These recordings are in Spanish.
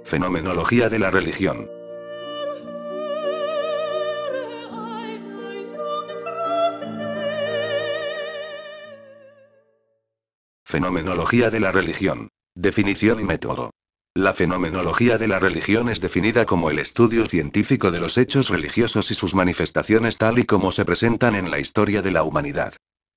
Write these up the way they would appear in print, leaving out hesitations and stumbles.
Fenomenología de la religión. Fenomenología de la religión. Definición y método. La fenomenología de la religión es definida como el estudio científico de los hechos religiosos y sus manifestaciones tal y como se presentan en la historia de la humanidad.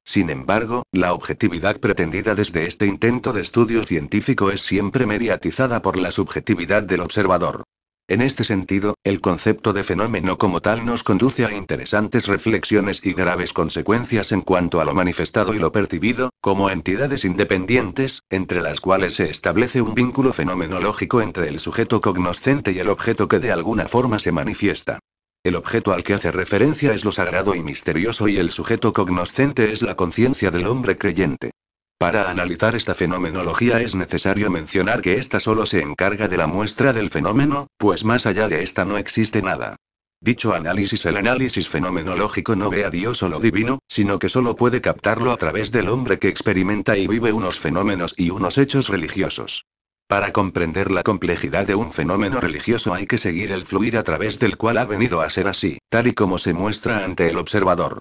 Sin embargo, la objetividad pretendida desde este intento de estudio científico es siempre mediatizada por la subjetividad del observador. En este sentido, el concepto de fenómeno como tal nos conduce a interesantes reflexiones y graves consecuencias en cuanto a lo manifestado y lo percibido, como entidades independientes, entre las cuales se establece un vínculo fenomenológico entre el sujeto cognoscente y el objeto que de alguna forma se manifiesta. El objeto al que hace referencia es lo sagrado y misterioso y el sujeto cognoscente es la conciencia del hombre creyente. Para analizar esta fenomenología es necesario mencionar que ésta solo se encarga de la muestra del fenómeno, pues más allá de esta no existe nada. Dicho análisis, el análisis fenomenológico no ve a Dios o lo divino, sino que solo puede captarlo a través del hombre que experimenta y vive unos fenómenos y unos hechos religiosos. Para comprender la complejidad de un fenómeno religioso hay que seguir el fluir a través del cual ha venido a ser así, tal y como se muestra ante el observador.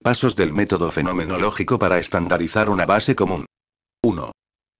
Pasos del método fenomenológico para estandarizar una base común. 1.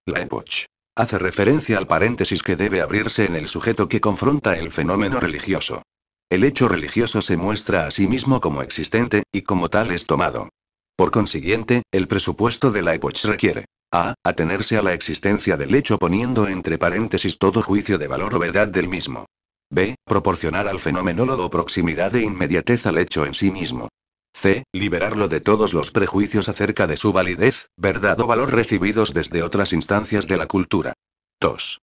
La epoch. Hace referencia al paréntesis que debe abrirse en el sujeto que confronta el fenómeno religioso. El hecho religioso se muestra a sí mismo como existente, y como tal es tomado. Por consiguiente, el presupuesto de la epoch requiere a. Atenerse a la existencia del hecho poniendo entre paréntesis todo juicio de valor o verdad del mismo. B. Proporcionar al fenomenólogo proximidad e inmediatez al hecho en sí mismo. C. Liberarlo de todos los prejuicios acerca de su validez, verdad o valor recibidos desde otras instancias de la cultura. 2.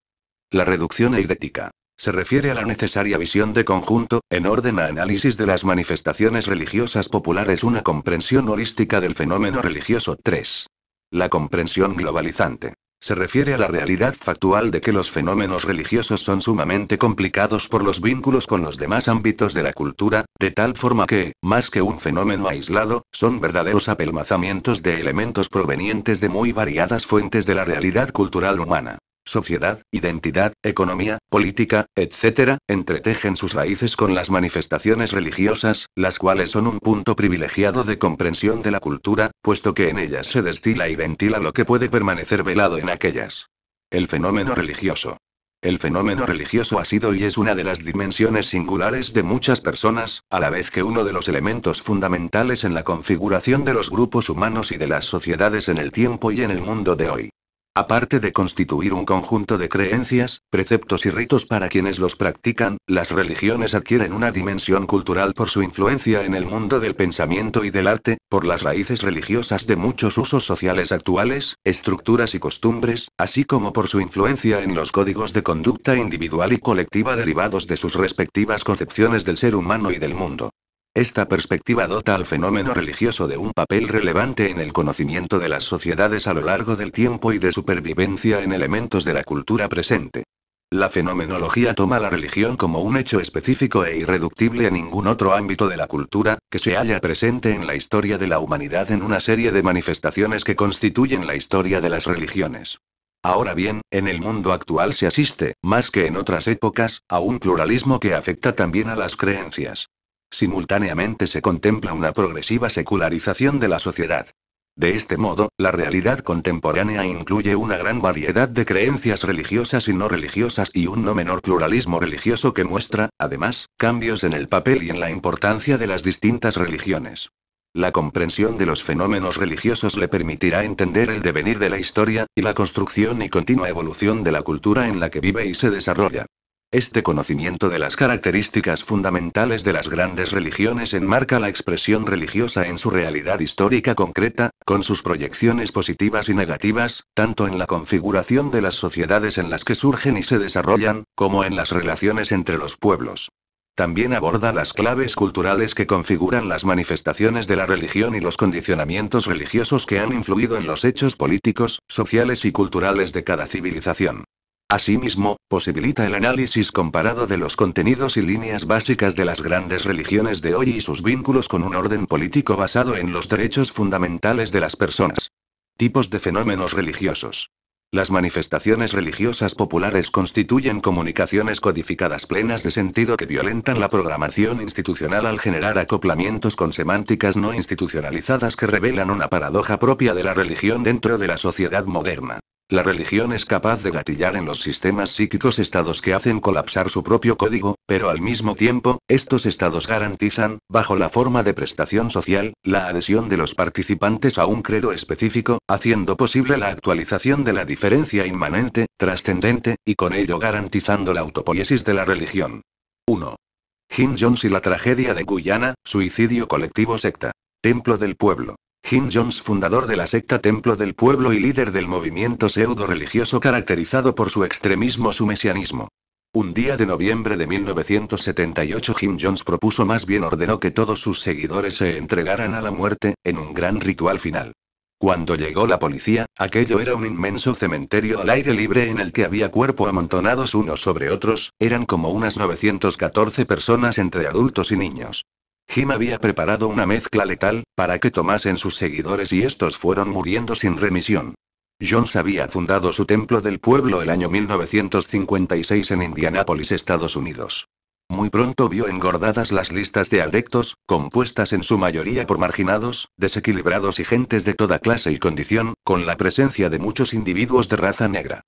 La reducción eidetica. Se refiere a la necesaria visión de conjunto, en orden a análisis de las manifestaciones religiosas populares, una comprensión holística del fenómeno religioso. 3. La comprensión globalizante. Se refiere a la realidad factual de que los fenómenos religiosos son sumamente complicados por los vínculos con los demás ámbitos de la cultura, de tal forma que, más que un fenómeno aislado, son verdaderos apelmazamientos de elementos provenientes de muy variadas fuentes de la realidad cultural humana. Sociedad, identidad, economía, política, etc., entretejen sus raíces con las manifestaciones religiosas, las cuales son un punto privilegiado de comprensión de la cultura, puesto que en ellas se destila y ventila lo que puede permanecer velado en aquellas. El fenómeno religioso. El fenómeno religioso ha sido y es una de las dimensiones singulares de muchas personas, a la vez que uno de los elementos fundamentales en la configuración de los grupos humanos y de las sociedades en el tiempo y en el mundo de hoy. Aparte de constituir un conjunto de creencias, preceptos y ritos para quienes los practican, las religiones adquieren una dimensión cultural por su influencia en el mundo del pensamiento y del arte, por las raíces religiosas de muchos usos sociales actuales, estructuras y costumbres, así como por su influencia en los códigos de conducta individual y colectiva derivados de sus respectivas concepciones del ser humano y del mundo. Esta perspectiva dota al fenómeno religioso de un papel relevante en el conocimiento de las sociedades a lo largo del tiempo y de supervivencia en elementos de la cultura presente. La fenomenología toma la religión como un hecho específico e irreductible a ningún otro ámbito de la cultura, que se halla presente en la historia de la humanidad en una serie de manifestaciones que constituyen la historia de las religiones. Ahora bien, en el mundo actual se asiste, más que en otras épocas, a un pluralismo que afecta también a las creencias. Simultáneamente se contempla una progresiva secularización de la sociedad. De este modo, la realidad contemporánea incluye una gran variedad de creencias religiosas y no religiosas y un no menor pluralismo religioso que muestra, además, cambios en el papel y en la importancia de las distintas religiones. La comprensión de los fenómenos religiosos le permitirá entender el devenir de la historia, y la construcción y continua evolución de la cultura en la que vive y se desarrolla. Este conocimiento de las características fundamentales de las grandes religiones enmarca la expresión religiosa en su realidad histórica concreta, con sus proyecciones positivas y negativas, tanto en la configuración de las sociedades en las que surgen y se desarrollan, como en las relaciones entre los pueblos. También aborda las claves culturales que configuran las manifestaciones de la religión y los condicionamientos religiosos que han influido en los hechos políticos, sociales y culturales de cada civilización. Asimismo, posibilita el análisis comparado de los contenidos y líneas básicas de las grandes religiones de hoy y sus vínculos con un orden político basado en los derechos fundamentales de las personas. Tipos de fenómenos religiosos. Las manifestaciones religiosas populares constituyen comunicaciones codificadas plenas de sentido que violentan la programación institucional al generar acoplamientos con semánticas no institucionalizadas que revelan una paradoja propia de la religión dentro de la sociedad moderna. La religión es capaz de gatillar en los sistemas psíquicos estados que hacen colapsar su propio código, pero al mismo tiempo, estos estados garantizan, bajo la forma de prestación social, la adhesión de los participantes a un credo específico, haciendo posible la actualización de la diferencia inmanente, trascendente, y con ello garantizando la autopoiesis de la religión. 1. Jim Jones y la tragedia de Guyana, suicidio colectivo secta. Templo del Pueblo. Jim Jones, fundador de la secta Templo del Pueblo y líder del movimiento pseudo-religioso caracterizado por su extremismo su mesianismo. Un día de noviembre de 1978 Jim Jones propuso, más bien ordenó, que todos sus seguidores se entregaran a la muerte, en un gran ritual final. Cuando llegó la policía, aquello era un inmenso cementerio al aire libre en el que había cuerpos amontonados unos sobre otros, eran como unas 914 personas entre adultos y niños. Jim había preparado una mezcla letal, para que tomasen sus seguidores y estos fueron muriendo sin remisión. Jones había fundado su Templo del Pueblo el año 1956 en Indianápolis, Estados Unidos. Muy pronto vio engordadas las listas de adeptos, compuestas en su mayoría por marginados, desequilibrados y gentes de toda clase y condición, con la presencia de muchos individuos de raza negra.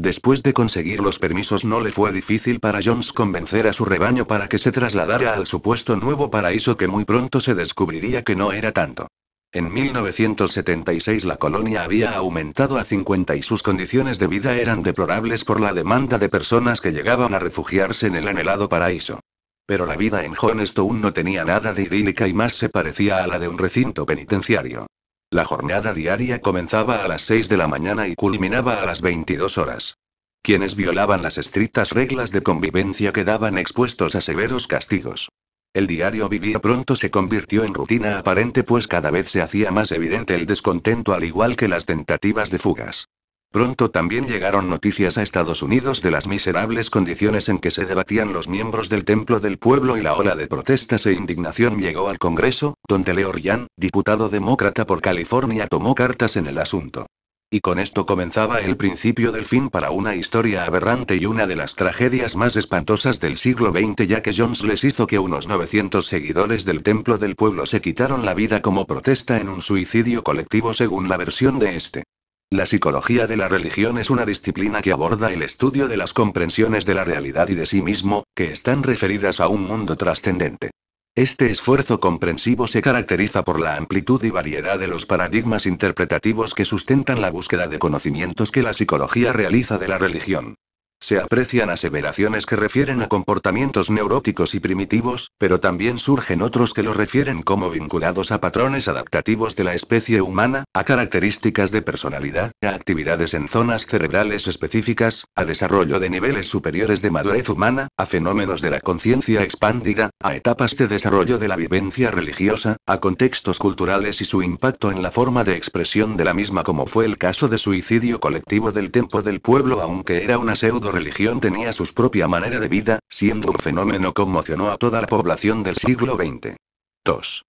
Después de conseguir los permisos, no le fue difícil para Jones convencer a su rebaño para que se trasladara al supuesto nuevo paraíso que muy pronto se descubriría que no era tanto. En 1976 la colonia había aumentado a 50 y sus condiciones de vida eran deplorables por la demanda de personas que llegaban a refugiarse en el anhelado paraíso. Pero la vida en Jonestown no tenía nada de idílica y más se parecía a la de un recinto penitenciario. La jornada diaria comenzaba a las 6 de la mañana y culminaba a las 22 horas. Quienes violaban las estrictas reglas de convivencia quedaban expuestos a severos castigos. El diario vivir pronto se convirtió en rutina aparente, pues cada vez se hacía más evidente el descontento al igual que las tentativas de fugas. Pronto también llegaron noticias a Estados Unidos de las miserables condiciones en que se debatían los miembros del Templo del Pueblo y la ola de protestas e indignación llegó al Congreso, donde Leo Ryan, diputado demócrata por California, tomó cartas en el asunto. Y con esto comenzaba el principio del fin para una historia aberrante y una de las tragedias más espantosas del siglo XX, ya que Jones les hizo que unos 900 seguidores del Templo del Pueblo se quitaron la vida como protesta en un suicidio colectivo según la versión de este. La psicología de la religión es una disciplina que aborda el estudio de las comprensiones de la realidad y de sí mismo, que están referidas a un mundo trascendente. Este esfuerzo comprensivo se caracteriza por la amplitud y variedad de los paradigmas interpretativos que sustentan la búsqueda de conocimientos que la psicología realiza de la religión. Se aprecian aseveraciones que refieren a comportamientos neuróticos y primitivos, pero también surgen otros que lo refieren como vinculados a patrones adaptativos de la especie humana, a características de personalidad, a actividades en zonas cerebrales específicas, a desarrollo de niveles superiores de madurez humana, a fenómenos de la conciencia expandida, a etapas de desarrollo de la vivencia religiosa, a contextos culturales y su impacto en la forma de expresión de la misma, como fue el caso de suicidio colectivo del Templo del Pueblo. Aunque era una pseudo-religión, tenía su propia manera de vida, siendo un fenómeno que conmocionó a toda la población del siglo XX. 2.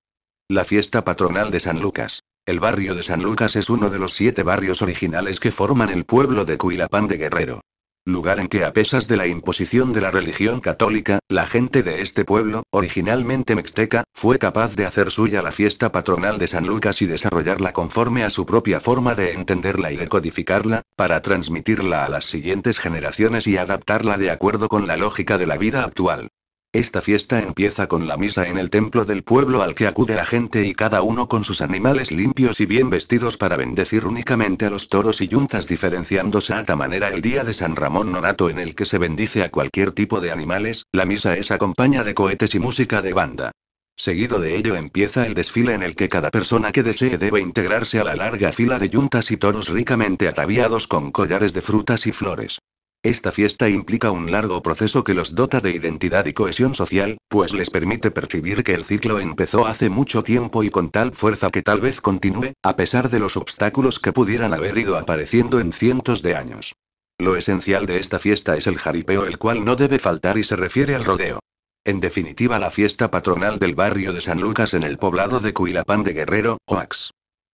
La fiesta patronal de San Lucas. El barrio de San Lucas es uno de los 7 barrios originales que forman el pueblo de Cuilapán de Guerrero. Lugar en que, a pesar de la imposición de la religión católica, la gente de este pueblo, originalmente mixteca, fue capaz de hacer suya la fiesta patronal de San Lucas y desarrollarla conforme a su propia forma de entenderla y de codificarla, para transmitirla a las siguientes generaciones y adaptarla de acuerdo con la lógica de la vida actual. Esta fiesta empieza con la misa en el templo del pueblo al que acude la gente y cada uno con sus animales limpios y bien vestidos para bendecir únicamente a los toros y yuntas, diferenciándose a ta manera el día de San Ramón Nonato en el que se bendice a cualquier tipo de animales. La misa es acompañada de cohetes y música de banda. Seguido de ello empieza el desfile en el que cada persona que desee debe integrarse a la larga fila de yuntas y toros ricamente ataviados con collares de frutas y flores. Esta fiesta implica un largo proceso que los dota de identidad y cohesión social, pues les permite percibir que el ciclo empezó hace mucho tiempo y con tal fuerza que tal vez continúe, a pesar de los obstáculos que pudieran haber ido apareciendo en cientos de años. Lo esencial de esta fiesta es el jaripeo, el cual no debe faltar y se refiere al rodeo. En definitiva, la fiesta patronal del barrio de San Lucas en el poblado de Cuilapán de Guerrero, Oax.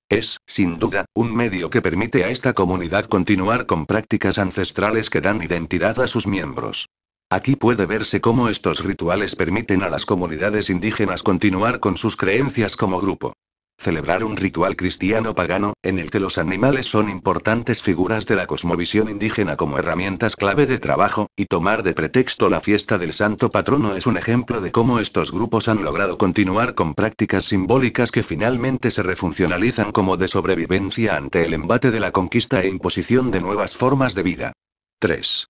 Es, sin duda, un medio que permite a esta comunidad continuar con prácticas ancestrales que dan identidad a sus miembros. Aquí puede verse cómo estos rituales permiten a las comunidades indígenas continuar con sus creencias como grupo. Celebrar un ritual cristiano pagano, en el que los animales son importantes figuras de la cosmovisión indígena como herramientas clave de trabajo, y tomar de pretexto la fiesta del santo patrono es un ejemplo de cómo estos grupos han logrado continuar con prácticas simbólicas que finalmente se refuncionalizan como de sobrevivencia ante el embate de la conquista e imposición de nuevas formas de vida. 3.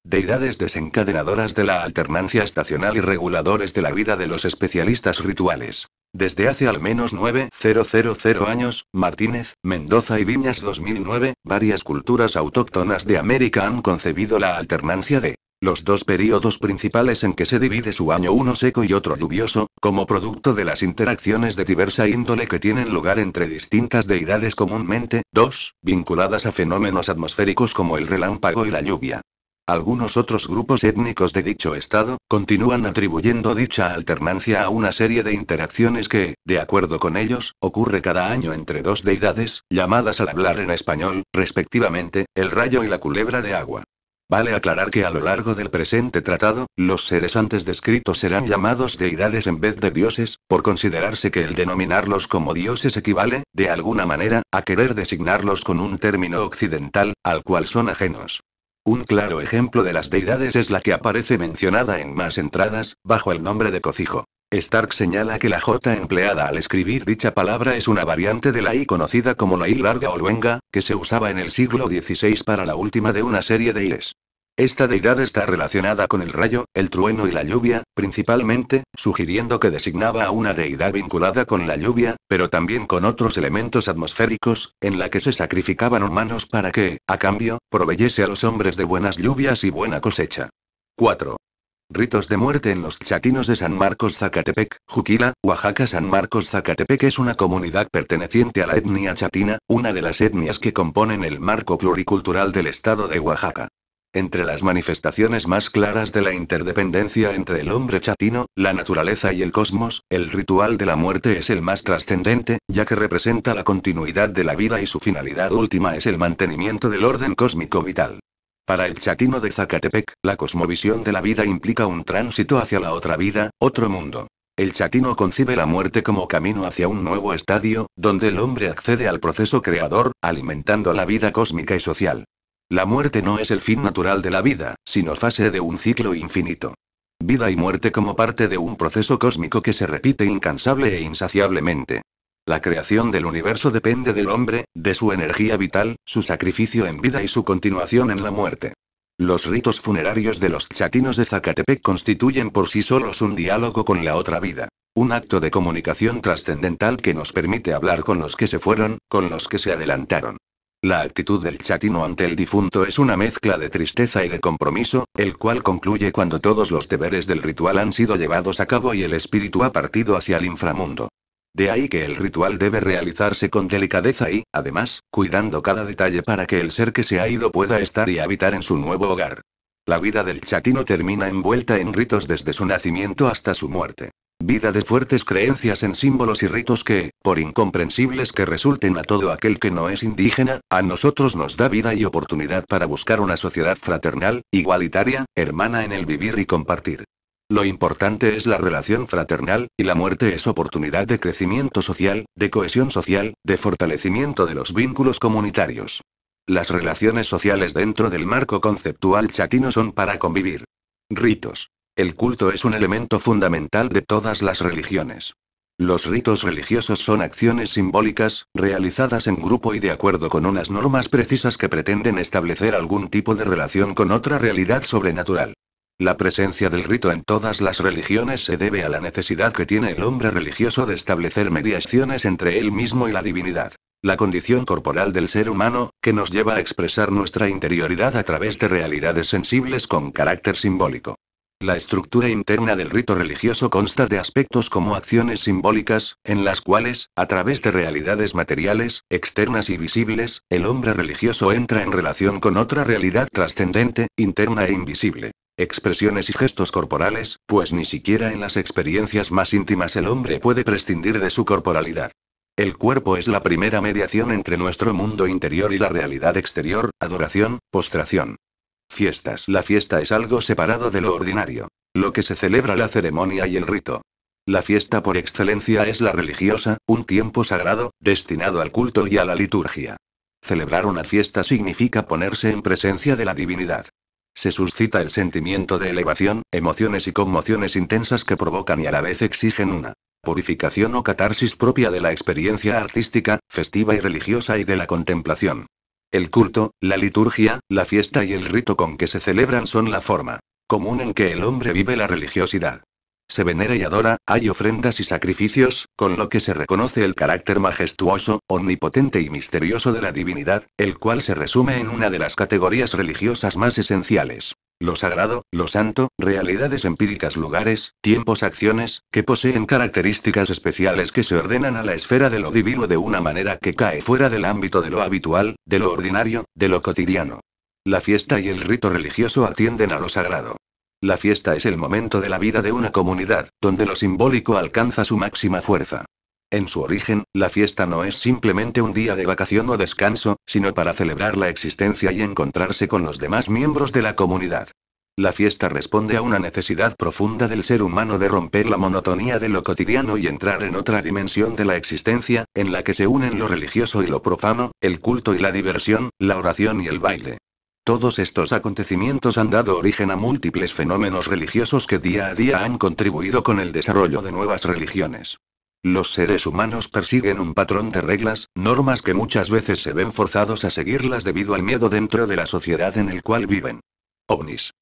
Deidades desencadenadoras de la alternancia estacional y reguladores de la vida de los especialistas rituales. Desde hace al menos 9.000 años, Martínez, Mendoza y Viñas 2009, varias culturas autóctonas de América han concebido la alternancia de los dos períodos principales en que se divide su año, uno seco y otro lluvioso, como producto de las interacciones de diversa índole que tienen lugar entre distintas deidades comúnmente, vinculadas a fenómenos atmosféricos como el relámpago y la lluvia. Algunos otros grupos étnicos de dicho estado, continúan atribuyendo dicha alternancia a una serie de interacciones que, de acuerdo con ellos, ocurre cada año entre dos deidades, llamadas al hablar en español, respectivamente, el rayo y la culebra de agua. Vale aclarar que a lo largo del presente tratado, los seres antes descritos serán llamados deidades en vez de dioses, por considerarse que el denominarlos como dioses equivale, de alguna manera, a querer designarlos con un término occidental, al cual son ajenos. Un claro ejemplo de las deidades es la que aparece mencionada en Más Entradas, bajo el nombre de Cocijo. Stark señala que la J empleada al escribir dicha palabra es una variante de la I conocida como la I larga o luenga, que se usaba en el siglo XVI para la última de una serie de I's. Esta deidad está relacionada con el rayo, el trueno y la lluvia, principalmente, sugiriendo que designaba a una deidad vinculada con la lluvia, pero también con otros elementos atmosféricos, en la que se sacrificaban humanos para que, a cambio, proveyese a los hombres de buenas lluvias y buena cosecha. 4. Ritos de muerte en los chatinos de San Marcos Zacatepec, Juquila, Oaxaca. San Marcos Zacatepec es una comunidad perteneciente a la etnia chatina, una de las etnias que componen el marco pluricultural del estado de Oaxaca. Entre las manifestaciones más claras de la interdependencia entre el hombre chatino, la naturaleza y el cosmos, el ritual de la muerte es el más trascendente, ya que representa la continuidad de la vida y su finalidad última es el mantenimiento del orden cósmico vital. Para el chatino de Zacatepec, la cosmovisión de la vida implica un tránsito hacia la otra vida, otro mundo. El chatino concibe la muerte como camino hacia un nuevo estadio, donde el hombre accede al proceso creador, alimentando la vida cósmica y social. La muerte no es el fin natural de la vida, sino fase de un ciclo infinito. Vida y muerte como parte de un proceso cósmico que se repite incansable e insaciablemente. La creación del universo depende del hombre, de su energía vital, su sacrificio en vida y su continuación en la muerte. Los ritos funerarios de los chatinos de Zacatepec constituyen por sí solos un diálogo con la otra vida. Un acto de comunicación trascendental que nos permite hablar con los que se fueron, con los que se adelantaron. La actitud del chatino ante el difunto es una mezcla de tristeza y de compromiso, el cual concluye cuando todos los deberes del ritual han sido llevados a cabo y el espíritu ha partido hacia el inframundo. De ahí que el ritual debe realizarse con delicadeza y, además, cuidando cada detalle para que el ser que se ha ido pueda estar y habitar en su nuevo hogar. La vida del chatino termina envuelta en ritos desde su nacimiento hasta su muerte. Vida de fuertes creencias en símbolos y ritos que, por incomprensibles que resulten a todo aquel que no es indígena, a nosotros nos da vida y oportunidad para buscar una sociedad fraternal, igualitaria, hermana en el vivir y compartir. Lo importante es la relación fraternal, y la muerte es oportunidad de crecimiento social, de cohesión social, de fortalecimiento de los vínculos comunitarios. Las relaciones sociales dentro del marco conceptual chatino son para convivir. Ritos. El culto es un elemento fundamental de todas las religiones. Los ritos religiosos son acciones simbólicas, realizadas en grupo y de acuerdo con unas normas precisas que pretenden establecer algún tipo de relación con otra realidad sobrenatural. La presencia del rito en todas las religiones se debe a la necesidad que tiene el hombre religioso de establecer mediaciones entre él mismo y la divinidad. La condición corporal del ser humano, que nos lleva a expresar nuestra interioridad a través de realidades sensibles con carácter simbólico. La estructura interna del rito religioso consta de aspectos como acciones simbólicas, en las cuales, a través de realidades materiales, externas y visibles, el hombre religioso entra en relación con otra realidad trascendente, interna e invisible. Expresiones y gestos corporales, pues ni siquiera en las experiencias más íntimas el hombre puede prescindir de su corporalidad. El cuerpo es la primera mediación entre nuestro mundo interior y la realidad exterior, adoración, postración. Fiestas. La fiesta es algo separado de lo ordinario. Lo que se celebra la ceremonia y el rito. La fiesta por excelencia es la religiosa, un tiempo sagrado, destinado al culto y a la liturgia. Celebrar una fiesta significa ponerse en presencia de la divinidad. Se suscita el sentimiento de elevación, emociones y conmociones intensas que provocan y a la vez exigen una purificación o catarsis propia de la experiencia artística, festiva y religiosa y de la contemplación. El culto, la liturgia, la fiesta y el rito con que se celebran son la forma común en que el hombre vive la religiosidad. Se venera y adora, hay ofrendas y sacrificios, con lo que se reconoce el carácter majestuoso, omnipotente y misterioso de la divinidad, el cual se resume en una de las categorías religiosas más esenciales. Lo sagrado, lo santo, realidades empíricas, lugares, tiempos, acciones, que poseen características especiales que se ordenan a la esfera de lo divino de una manera que cae fuera del ámbito de lo habitual, de lo ordinario, de lo cotidiano. La fiesta y el rito religioso atienden a lo sagrado. La fiesta es el momento de la vida de una comunidad, donde lo simbólico alcanza su máxima fuerza. En su origen, la fiesta no es simplemente un día de vacación o descanso, sino para celebrar la existencia y encontrarse con los demás miembros de la comunidad. La fiesta responde a una necesidad profunda del ser humano de romper la monotonía de lo cotidiano y entrar en otra dimensión de la existencia, en la que se unen lo religioso y lo profano, el culto y la diversión, la oración y el baile. Todos estos acontecimientos han dado origen a múltiples fenómenos religiosos que día a día han contribuido con el desarrollo de nuevas religiones. Los seres humanos persiguen un patrón de reglas, normas que muchas veces se ven forzados a seguirlas debido al miedo dentro de la sociedad en el cual viven. OVNIs.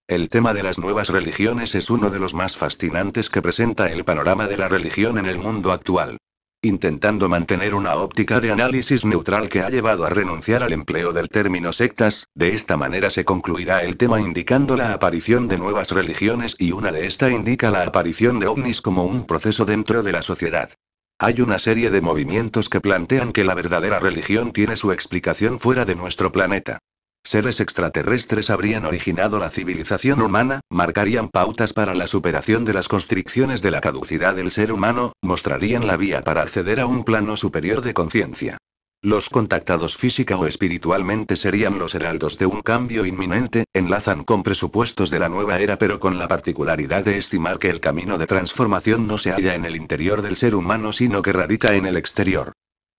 El tema de las nuevas religiones es uno de los más fascinantes que presenta el panorama de la religión en el mundo actual. Intentando mantener una óptica de análisis neutral que ha llevado a renunciar al empleo del término sectas, de esta manera se concluirá el tema indicando la aparición de nuevas religiones y una de esta indica la aparición de ovnis como un proceso dentro de la sociedad. Hay una serie de movimientos que plantean que la verdadera religión tiene su explicación fuera de nuestro planeta. Seres extraterrestres habrían originado la civilización humana, marcarían pautas para la superación de las constricciones de la caducidad del ser humano, mostrarían la vía para acceder a un plano superior de conciencia. Los contactados física o espiritualmente serían los heraldos de un cambio inminente, enlazan con presupuestos de la nueva era pero con la particularidad de estimar que el camino de transformación no se halla en el interior del ser humano sino que radica en el exterior.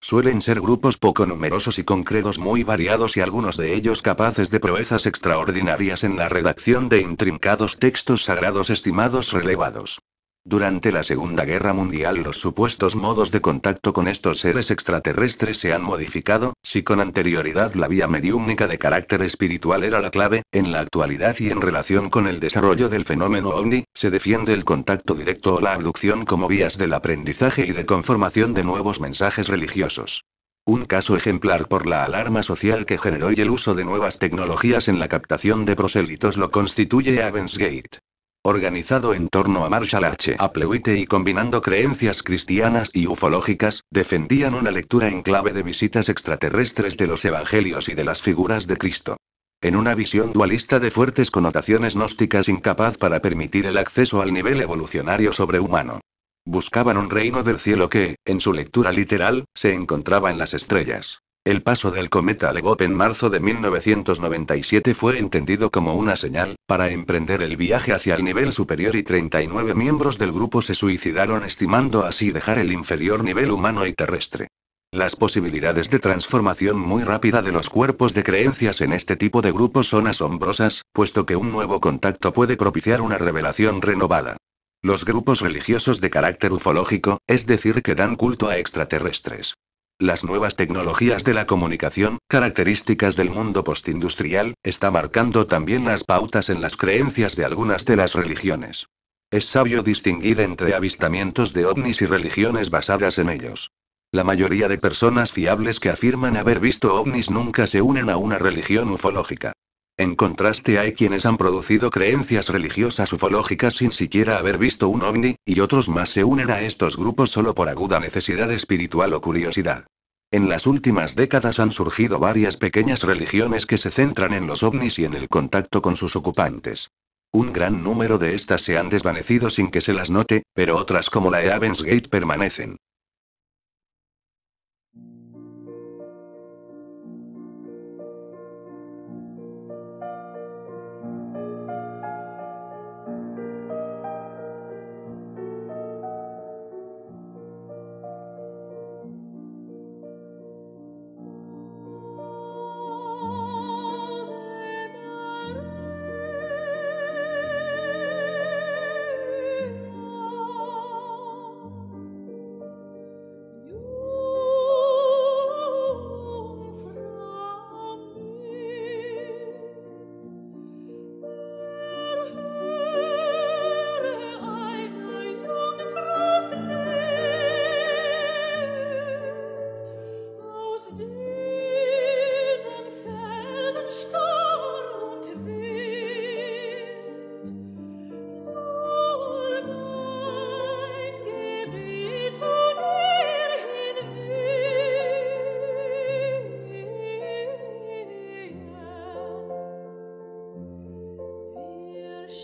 Suelen ser grupos poco numerosos y con credos muy variados y algunos de ellos capaces de proezas extraordinarias en la redacción de intrincados textos sagrados estimados relevados. Durante la Segunda Guerra Mundial los supuestos modos de contacto con estos seres extraterrestres se han modificado, si con anterioridad la vía mediúmnica de carácter espiritual era la clave, en la actualidad y en relación con el desarrollo del fenómeno ovni, se defiende el contacto directo o la abducción como vías del aprendizaje y de conformación de nuevos mensajes religiosos. Un caso ejemplar por la alarma social que generó y el uso de nuevas tecnologías en la captación de prosélitos lo constituye Heaven's Gate. Organizado en torno a Marshall H. Applewhite y combinando creencias cristianas y ufológicas, defendían una lectura en clave de visitas extraterrestres de los evangelios y de las figuras de Cristo. En una visión dualista de fuertes connotaciones gnósticas incapaz para permitir el acceso al nivel evolucionario sobrehumano. Buscaban un reino del cielo que, en su lectura literal, se encontraba en las estrellas. El paso del cometa Leggop en marzo de 1997 fue entendido como una señal, para emprender el viaje hacia el nivel superior y 39 miembros del grupo se suicidaron estimando así dejar el inferior nivel humano y terrestre. Las posibilidades de transformación muy rápida de los cuerpos de creencias en este tipo de grupos son asombrosas, puesto que un nuevo contacto puede propiciar una revelación renovada. Los grupos religiosos de carácter ufológico, es decir, que dan culto a extraterrestres. Las nuevas tecnologías de la comunicación, características del mundo postindustrial, está marcando también las pautas en las creencias de algunas de las religiones. Es sabio distinguir entre avistamientos de ovnis y religiones basadas en ellos. La mayoría de personas fiables que afirman haber visto ovnis nunca se unen a una religión ufológica. En contraste hay quienes han producido creencias religiosas ufológicas sin siquiera haber visto un ovni, y otros más se unen a estos grupos solo por aguda necesidad espiritual o curiosidad. En las últimas décadas han surgido varias pequeñas religiones que se centran en los ovnis y en el contacto con sus ocupantes. Un gran número de estas se han desvanecido sin que se las note, pero otras como la Heaven's Gate permanecen.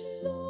Shh.